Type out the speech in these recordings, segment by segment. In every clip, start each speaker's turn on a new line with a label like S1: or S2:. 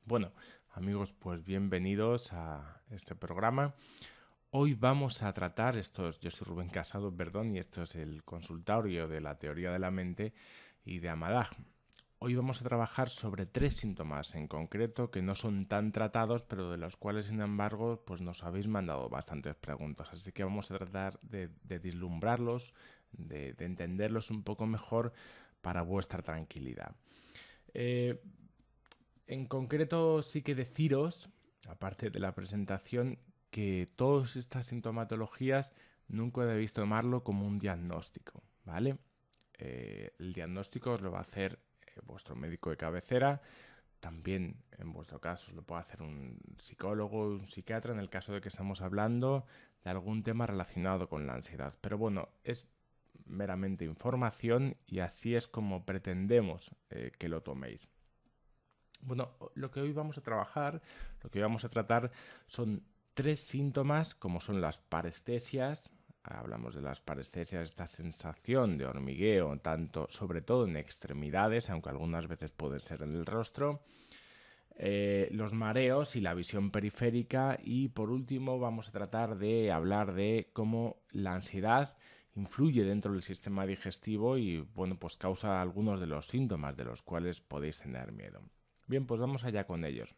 S1: Bueno, amigos, pues bienvenidos a este programa. Hoy vamos a tratar, yo soy Rubén Casado, perdón, y esto es el consultorio de la teoría de la mente y de Amadag. Hoy vamos a trabajar sobre tres síntomas en concreto que no son tan tratados, pero de los cuales, sin embargo, pues nos habéis mandado bastantes preguntas. Así que vamos a tratar de vislumbrarlos, de entenderlos un poco mejor para vuestra tranquilidad. Eh, en concreto, sí que deciros, aparte de la presentación, que todas estas sintomatologías nunca debéis tomarlo como un diagnóstico, ¿vale? El diagnóstico os lo va a hacer vuestro médico de cabecera, también en vuestro caso os lo puede hacer un psicólogo, un psiquiatra, en el caso de que estamos hablando de algún tema relacionado con la ansiedad. Pero bueno, es meramente información y así es como pretendemos que lo toméis. Bueno, lo que hoy vamos a trabajar, lo que hoy vamos a tratar son tres síntomas, como son las parestesias. Hablamos de las parestesias, esta sensación de hormigueo, tanto, sobre todo en extremidades, aunque algunas veces puede ser en el rostro. Los mareos y la visión periférica. Y por último vamos a tratar de hablar de cómo la ansiedad influye dentro del sistema digestivo y bueno, pues causa algunos de los síntomas de los cuales podéis tener miedo. Bien, pues vamos allá con ellos.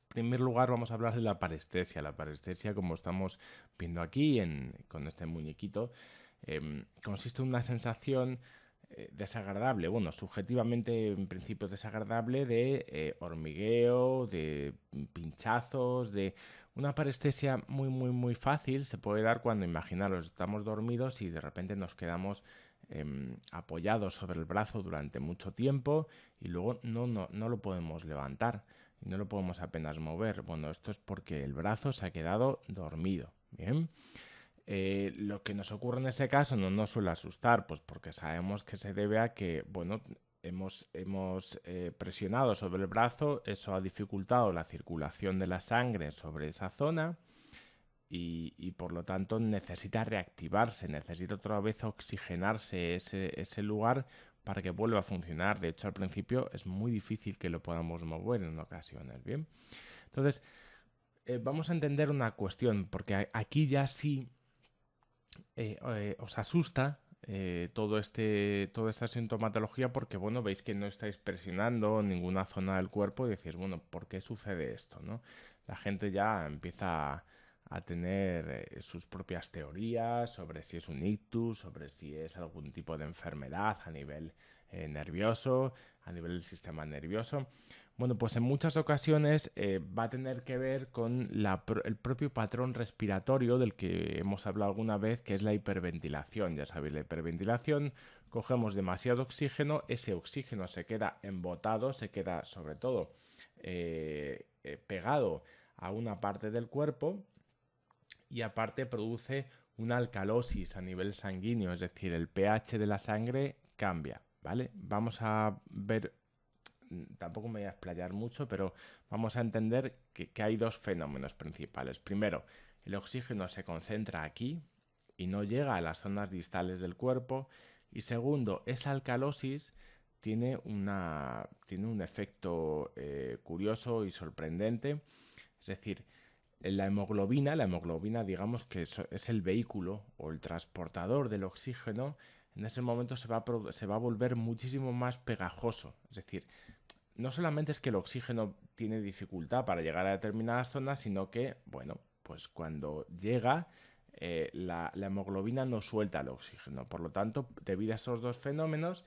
S1: En primer lugar vamos a hablar de la parestesia. La parestesia, como estamos viendo aquí con este muñequito, consiste en una sensación desagradable, bueno, subjetivamente en principio desagradable de hormigueo, de pinchazos, de una parestesia muy fácil. Se puede dar cuando, imaginaros, estamos dormidos y de repente nos quedamos apoyados sobre el brazo durante mucho tiempo y luego no lo podemos levantar y no lo podemos apenas mover. Bueno, esto es porque el brazo se ha quedado dormido. Bien. Lo que nos ocurre en ese caso no nos suele asustar, pues porque sabemos que se debe a que, bueno, hemos presionado sobre el brazo, eso ha dificultado la circulación de la sangre sobre esa zona y por lo tanto necesita reactivarse, necesita otra vez oxigenarse ese lugar para que vuelva a funcionar. De hecho, al principio es muy difícil que lo podamos mover en ocasiones, ¿bien? Entonces, vamos a entender una cuestión, porque aquí ya sí os asusta toda esta sintomatología porque, bueno, veis que no estáis presionando ninguna zona del cuerpo y decís, bueno, ¿por qué sucede esto, no? La gente ya empieza a tener sus propias teorías sobre si es un ictus, sobre si es algún tipo de enfermedad a nivel nervioso, a nivel del sistema nervioso. Bueno, pues en muchas ocasiones va a tener que ver con el propio patrón respiratorio del que hemos hablado alguna vez, que es la hiperventilación. Ya sabéis, la hiperventilación, cogemos demasiado oxígeno, ese oxígeno se queda embotado, se queda sobre todo pegado a una parte del cuerpo y aparte produce una alcalosis a nivel sanguíneo, es decir, el pH de la sangre cambia, ¿vale? Vamos a ver, tampoco me voy a explayar mucho, pero vamos a entender que hay dos fenómenos principales. Primero, el oxígeno se concentra aquí y no llega a las zonas distales del cuerpo. Y segundo, esa alcalosis tiene un efecto curioso y sorprendente. Es decir, la hemoglobina digamos que es el vehículo o el transportador del oxígeno, en ese momento se va a volver muchísimo más pegajoso. Es decir, no solamente es que el oxígeno tiene dificultad para llegar a determinadas zonas, sino que, bueno, pues cuando llega, la hemoglobina no suelta el oxígeno. Por lo tanto, debido a esos dos fenómenos,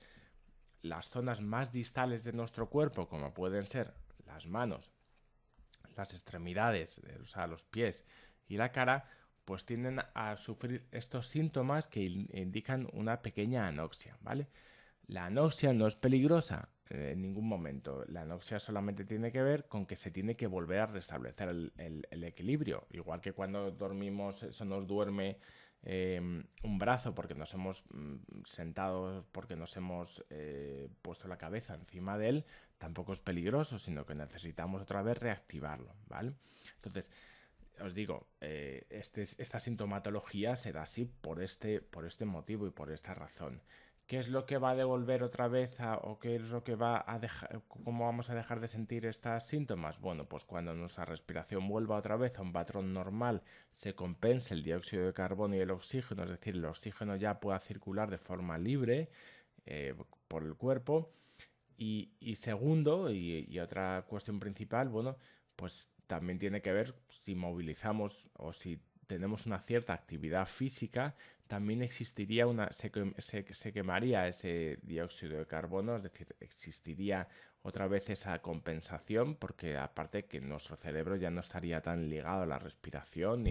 S1: las zonas más distales de nuestro cuerpo, como pueden ser las manos, las extremidades, o sea, los pies y la cara, pues tienden a sufrir estos síntomas que indican una pequeña anoxia, ¿vale? La anoxia no es peligrosa en ningún momento. La anoxia solamente tiene que ver con que se tiene que volver a restablecer el equilibrio. Igual que cuando dormimos, se nos duerme un brazo porque nos hemos sentado, porque nos hemos puesto la cabeza encima de él, tampoco es peligroso, sino que necesitamos otra vez reactivarlo, ¿vale? Entonces, os digo, esta sintomatología se da así por este motivo y por esta razón. ¿Qué es lo que va a devolver otra vez o qué es lo que va a dejar, cómo vamos a dejar de sentir estos síntomas? Bueno, pues cuando nuestra respiración vuelva otra vez a un patrón normal, se compense el dióxido de carbono y el oxígeno, es decir, el oxígeno ya pueda circular de forma libre por el cuerpo. Y segundo, y otra cuestión principal, bueno, pues también tiene que ver si movilizamos o si tenemos una cierta actividad física, también existiría se quemaría ese dióxido de carbono, es decir, existiría otra vez esa compensación, porque aparte que nuestro cerebro ya no estaría tan ligado a la respiración,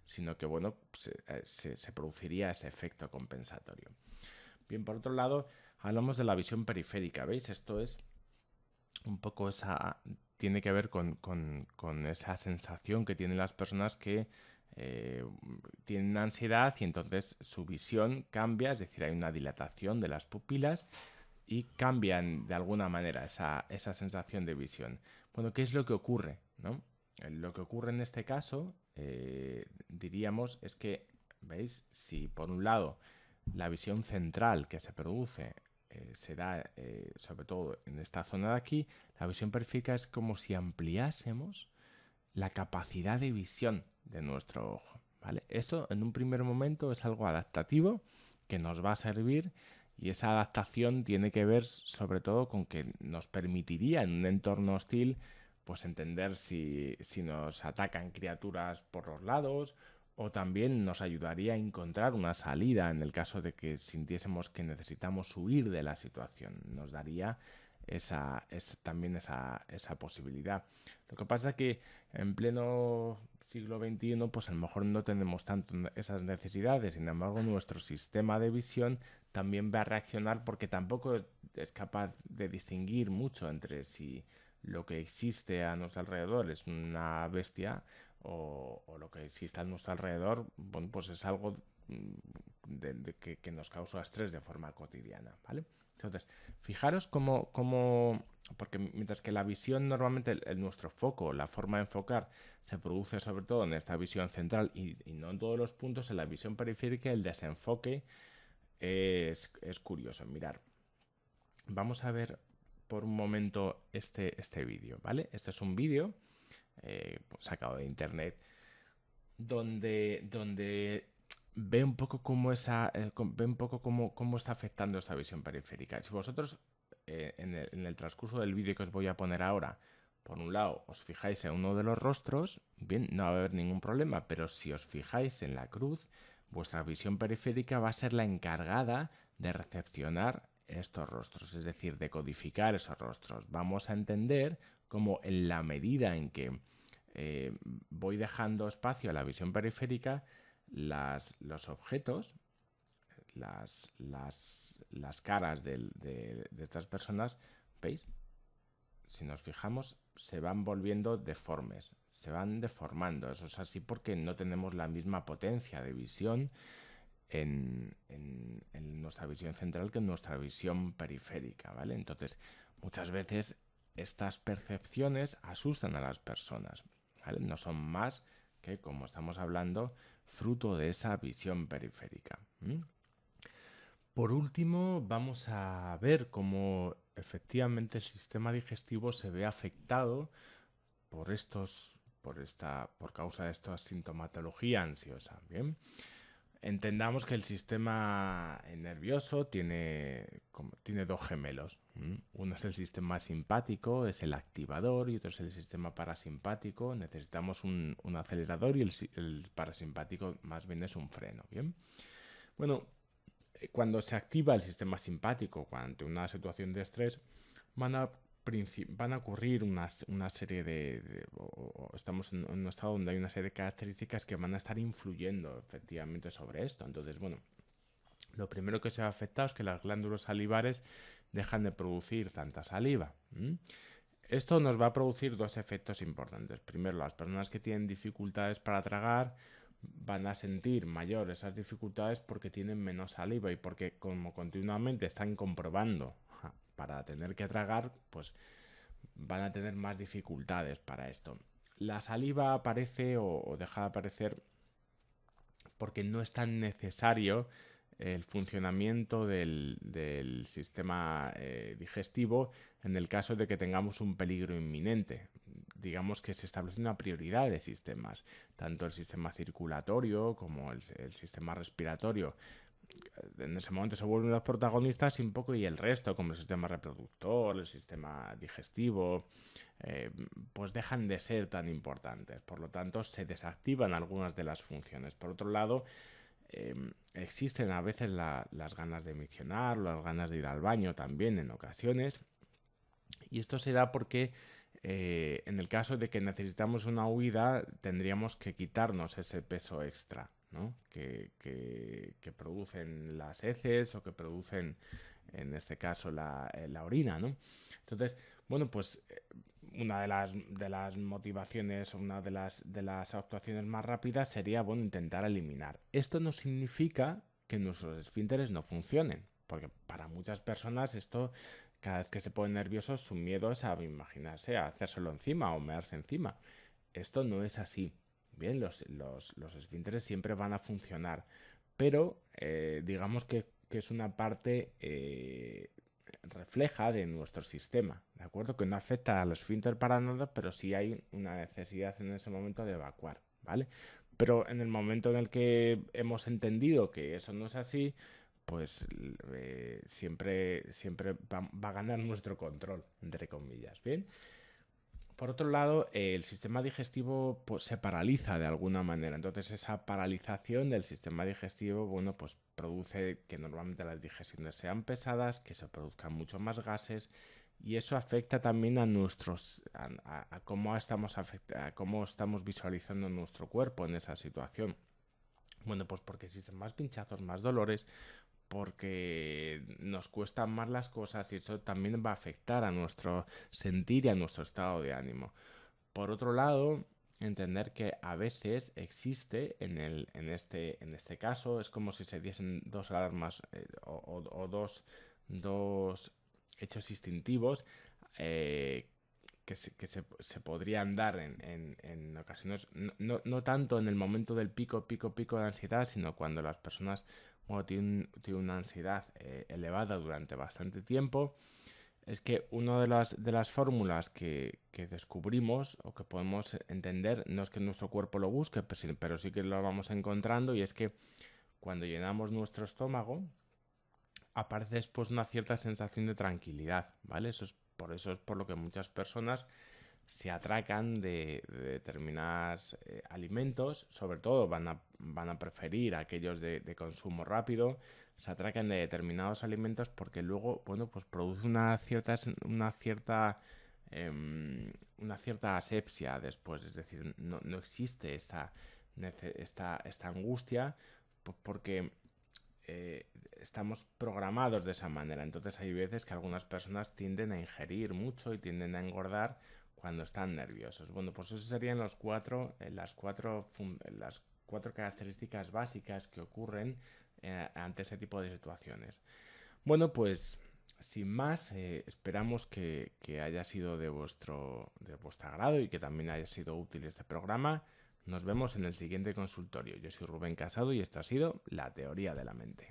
S1: sino que bueno, se produciría ese efecto compensatorio. Bien, por otro lado, hablamos de la visión periférica, ¿veis? Esto es un poco tiene que ver con esa sensación que tienen las personas que eh, tienen ansiedad y entonces su visión cambia, es decir, hay una dilatación de las pupilas y cambian de alguna manera esa sensación de visión. Bueno, ¿qué es lo que ocurre? ¿No? Lo que ocurre en este caso, diríamos, es que, ¿veis? Si por un lado la visión central que se produce se da sobre todo en esta zona de aquí, la visión periférica es como si ampliásemos la capacidad de visión de nuestro ojo. ¿Vale? Esto en un primer momento es algo adaptativo que nos va a servir y esa adaptación tiene que ver sobre todo con que nos permitiría en un entorno hostil pues entender si nos atacan criaturas por los lados o también nos ayudaría a encontrar una salida en el caso de que sintiésemos que necesitamos huir de la situación. Nos daría también esa posibilidad. Lo que pasa es que en pleno siglo XXI, pues a lo mejor no tenemos tanto esas necesidades. Sin embargo, nuestro sistema de visión también va a reaccionar porque tampoco es capaz de distinguir mucho entre si lo que existe a nuestro alrededor es una bestia o lo que existe a nuestro alrededor, bueno, pues es algo que nos causa estrés de forma cotidiana, ¿vale? Entonces, fijaros porque mientras que la visión normalmente, nuestro foco, la forma de enfocar, se produce sobre todo en esta visión central y no en todos los puntos, en la visión periférica el desenfoque es curioso. Mirar, vamos a ver por un momento este vídeo, ¿vale? Este es un vídeo sacado de internet donde ve un poco ve un poco cómo está afectando esta visión periférica. Si vosotros en el transcurso del vídeo que os voy a poner ahora, por un lado os fijáis en uno de los rostros, bien, no va a haber ningún problema, pero si os fijáis en la cruz, vuestra visión periférica va a ser la encargada de recepcionar estos rostros, es decir, de codificar esos rostros. Vamos a entender cómo en la medida en que voy dejando espacio a la visión periférica, los objetos, las caras de estas personas, ¿veis? Si nos fijamos, se van volviendo deformes, se van deformando. Eso es así porque no tenemos la misma potencia de visión en nuestra visión central que en nuestra visión periférica, ¿vale? Entonces, muchas veces estas percepciones asustan a las personas, ¿vale? No son más que, como estamos hablando, fruto de esa visión periférica. Por último, vamos a ver cómo efectivamente el sistema digestivo se ve afectado por causa de esta sintomatología ansiosa. Bien, entendamos que el sistema nervioso tiene dos gemelos. Uno es el sistema simpático, es el activador, y otro es el sistema parasimpático. Necesitamos un acelerador y el parasimpático más bien es un freno. Bien, bueno, cuando se activa el sistema simpático ante una situación de estrés, van a, van a ocurrir una serie estamos en un estado donde hay una serie de características que van a estar influyendo efectivamente sobre esto. Entonces, bueno, lo primero que se va a afectar es que las glándulas salivares dejan de producir tanta saliva. Esto nos va a producir dos efectos importantes. Primero, las personas que tienen dificultades para tragar van a sentir mayor esas dificultades porque tienen menos saliva y porque como continuamente están comprobando para tener que tragar, pues van a tener más dificultades para esto. La saliva aparece o deja de aparecer porque no es tan necesario el funcionamiento del sistema digestivo en el caso de que tengamos un peligro inminente. Digamos que se establece una prioridad de sistemas, tanto el sistema circulatorio como el sistema respiratorio. En ese momento se vuelven los protagonistas y un poco y el resto, como el sistema reproductor, el sistema digestivo, pues dejan de ser tan importantes. Por lo tanto, se desactivan algunas de las funciones. Por otro lado, existen a veces las ganas de miccionar, las ganas de ir al baño también en ocasiones. Y esto se da porque en el caso de que necesitamos una huida, tendríamos que quitarnos ese peso extra, ¿no? que producen las heces o que producen, en este caso, la orina, ¿no? Entonces, bueno, pues una de las motivaciones, una de las actuaciones más rápidas sería, bueno, intentar eliminar. Esto no significa que nuestros esfínteres no funcionen, porque para muchas personas esto, cada vez que se ponen nerviosos, su miedo es a imaginarse a hacérselo encima o mearse encima. Esto no es así. Bien, los esfínteres siempre van a funcionar, pero digamos que es una parte refleja de nuestro sistema, ¿de acuerdo? Que no afecta al esfínter para nada, pero sí hay una necesidad en ese momento de evacuar, ¿vale? Pero en el momento en el que hemos entendido que eso no es así, pues siempre va a ganar nuestro control, entre comillas, ¿bien? Por otro lado, el sistema digestivo pues, se paraliza de alguna manera. Entonces, esa paralización del sistema digestivo, bueno, pues produce que normalmente las digestiones sean pesadas, que se produzcan muchos más gases y eso afecta también a a cómo a cómo estamos visualizando nuestro cuerpo en esa situación. Bueno, pues porque existen más pinchazos, más dolores, porque nos cuestan más las cosas y eso también va a afectar a nuestro sentir y a nuestro estado de ánimo. Por otro lado, entender que a veces existe en este caso, es como si se diesen dos alarmas o dos hechos instintivos se podrían dar en ocasiones, no tanto en el momento del pico de ansiedad, sino cuando las personas bueno, tienen una ansiedad elevada durante bastante tiempo. Es que una de las fórmulas que descubrimos o que podemos entender no es que nuestro cuerpo lo busque, pero sí que lo vamos encontrando y es que cuando llenamos nuestro estómago aparece después una cierta sensación de tranquilidad, ¿vale? Eso es por lo que muchas personas se atracan de determinados alimentos, sobre todo van a preferir aquellos de consumo rápido, se atracan de determinados alimentos porque luego, bueno, pues produce una cierta asepsia después, es decir, no existe esta angustia porque estamos programados de esa manera. Entonces hay veces que algunas personas tienden a ingerir mucho y tienden a engordar cuando están nerviosos. Bueno, pues eso serían las cuatro características básicas que ocurren ante ese tipo de situaciones. Bueno, pues sin más, esperamos que haya sido de vuestro agrado y que también haya sido útil este programa. Nos vemos en el siguiente consultorio. Yo soy Rubén Casado y esto ha sido La Teoría de la Mente.